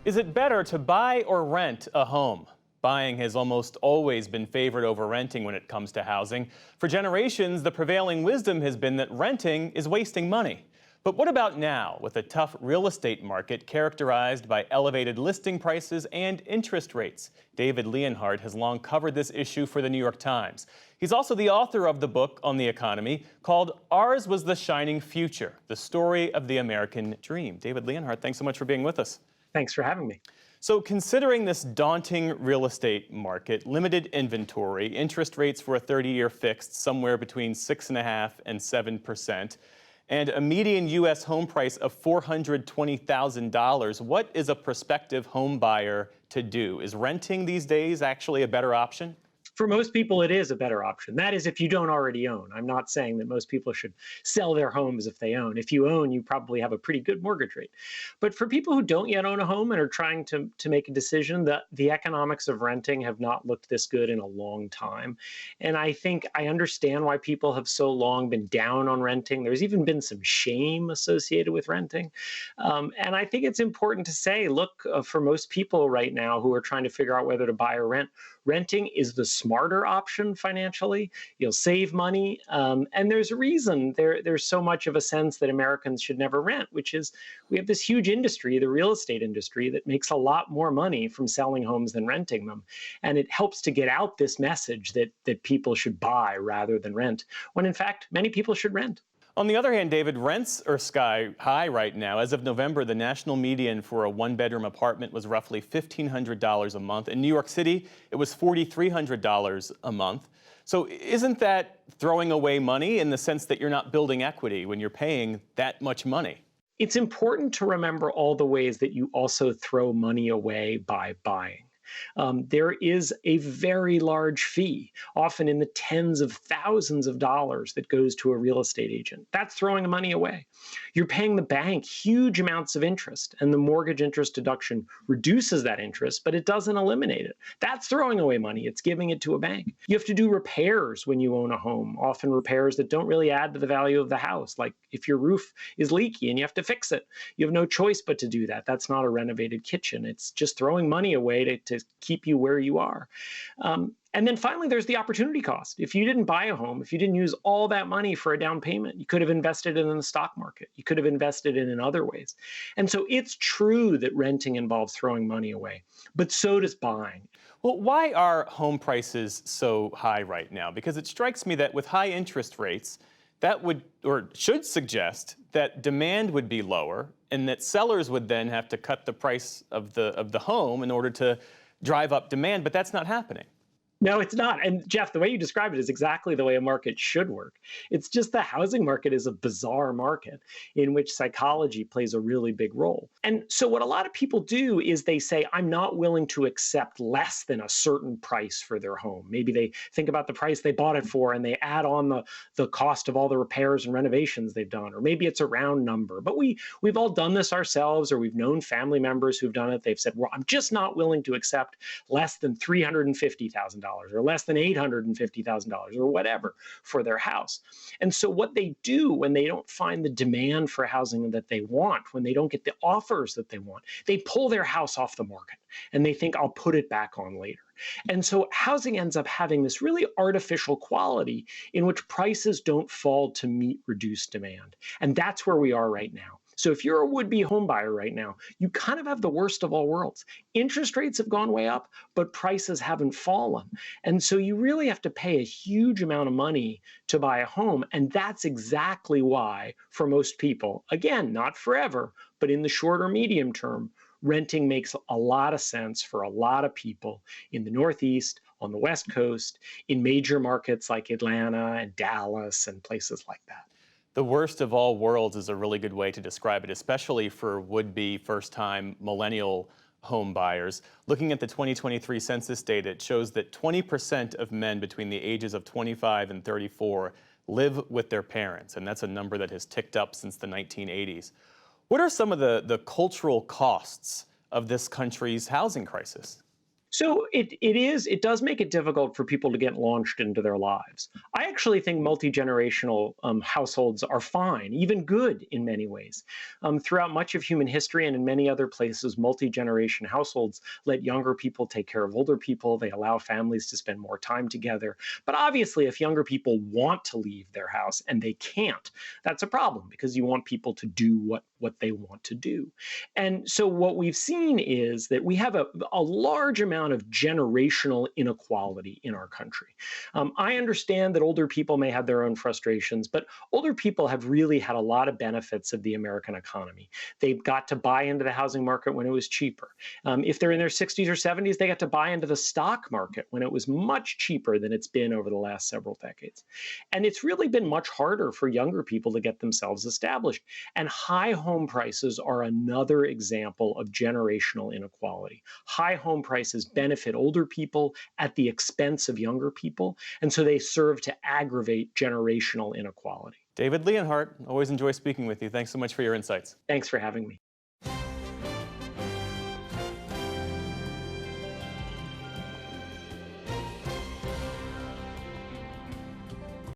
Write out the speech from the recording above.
Is it better to buy or rent a home? Buying has almost always been favored over renting when it comes to housing. For generations, the prevailing wisdom has been that renting is wasting money. But what about now, with a tough real estate market characterized by elevated listing prices and interest rates? David Leonhardt has long covered this issue for the New York Times. He's also the author of the book on the economy called Ours Was the Shining Future, the story of the American dream. David Leonhardt, thanks so much for being with us. Thanks for having me. So considering this daunting real estate market, limited inventory, interest rates for a 30-year fixed somewhere between 6.5% and 7%, and a median U.S. home price of $420,000, what is a prospective home buyer to do? Is renting these days actually a better option? For most people, it is a better option. That is, if you don't already own. I'm not saying that most people should sell their homes if they own. If you own, you probably have a pretty good mortgage rate. But for people who don't yet own a home and are trying to make a decision, the economics of renting have not looked this good in a long time. And I think I understand why people have so long been down on renting. There's even been some shame associated with renting. And I think it's important to say, look, for most people right now who are trying to figure out whether to buy or rent, renting is the smarter option financially. You'll save money. And there's a reason there's so much of a sense that Americans should never rent, which is we have this huge industry, the real estate industry, that makes a lot more money from selling homes than renting them. And it helps to get out this message that people should buy rather than rent, when in fact, many people should rent. On the other hand, David, rents are sky high right now. As of November, the national median for a one-bedroom apartment was roughly $1,500 a month. In New York City, it was $4,300 a month. So isn't that throwing away money in the sense that you're not building equity when you're paying that much money? It's important to remember all the ways that you also throw money away by buying. There is a very large fee, often in the tens of thousands of dollars, that goes to a real estate agent. That's throwing the money away. You're paying the bank huge amounts of interest, and the mortgage interest deduction reduces that interest, but it doesn't eliminate it. That's throwing away money. It's giving it to a bank. You have to do repairs when you own a home, often repairs that don't really add to the value of the house. Like if your roof is leaky and you have to fix it, you have no choice but to do that. That's not a renovated kitchen. It's just throwing money away to keep you where you are. And then finally, there's the opportunity cost. If you didn't buy a home, if you didn't use all that money for a down payment, you could have invested it in the stock market. You could have invested it in other ways. And so it's true that renting involves throwing money away, but so does buying. Well, why are home prices so high right now? Because it strikes me that with high interest rates, that would or should suggest that demand would be lower and that sellers would then have to cut the price of the home in order to drive up demand, but that's not happening. No, it's not. And Jeff, the way you describe it is exactly the way a market should work. It's just the housing market is a bizarre market in which psychology plays a really big role. And so what a lot of people do is they say, I'm not willing to accept less than a certain price for their home. Maybe they think about the price they bought it for and they add on the cost of all the repairs and renovations they've done. Or maybe it's a round number. But we've all done this ourselves, or we've known family members who've done it. They've said, well, I'm just not willing to accept less than $350,000. Or less than $850,000 or whatever for their house. And so what they do when they don't find the demand for housing that they want, when they don't get the offers that they want, they pull their house off the market and they think, I'll put it back on later. And so housing ends up having this really artificial quality in which prices don't fall to meet reduced demand. And that's where we are right now. So if you're a would-be home buyer right now, you kind of have the worst of all worlds. Interest rates have gone way up, but prices haven't fallen. And so you really have to pay a huge amount of money to buy a home. And that's exactly why, for most people, again, not forever, but in the short or medium term, renting makes a lot of sense for a lot of people in the Northeast, on the West Coast, in major markets like Atlanta and Dallas and places like that. The worst of all worlds is a really good way to describe it, especially for would-be first-time millennial home buyers. Looking at the 2023 census data, it shows that 20% of men between the ages of 25 and 34 live with their parents, and that's a number that has ticked up since the 1980s. What are some of the cultural costs of this country's housing crisis? So it does make it difficult for people to get launched into their lives. I actually think multi-generational households are fine, even good in many ways. Throughout much of human history and in many other places, multi-generation households let younger people take care of older people. They allow families to spend more time together. But obviously, if younger people want to leave their house and they can't, that's a problem because you want people to do what they want to do. And so what we've seen is that we have a large amount of generational inequality in our country. I understand that older people may have their own frustrations, but older people have really had a lot of benefits of the American economy. They got to buy into the housing market when it was cheaper. If they're in their 60s or 70s, they got to buy into the stock market when it was much cheaper than it's been over the last several decades. And it's really been much harder for younger people to get themselves established. And high home prices are another example of generational inequality. High home prices benefit older people at the expense of younger people, and so they serve to aggravate generational inequality. David Leonhardt, always enjoy speaking with you. Thanks so much for your insights. Thanks for having me.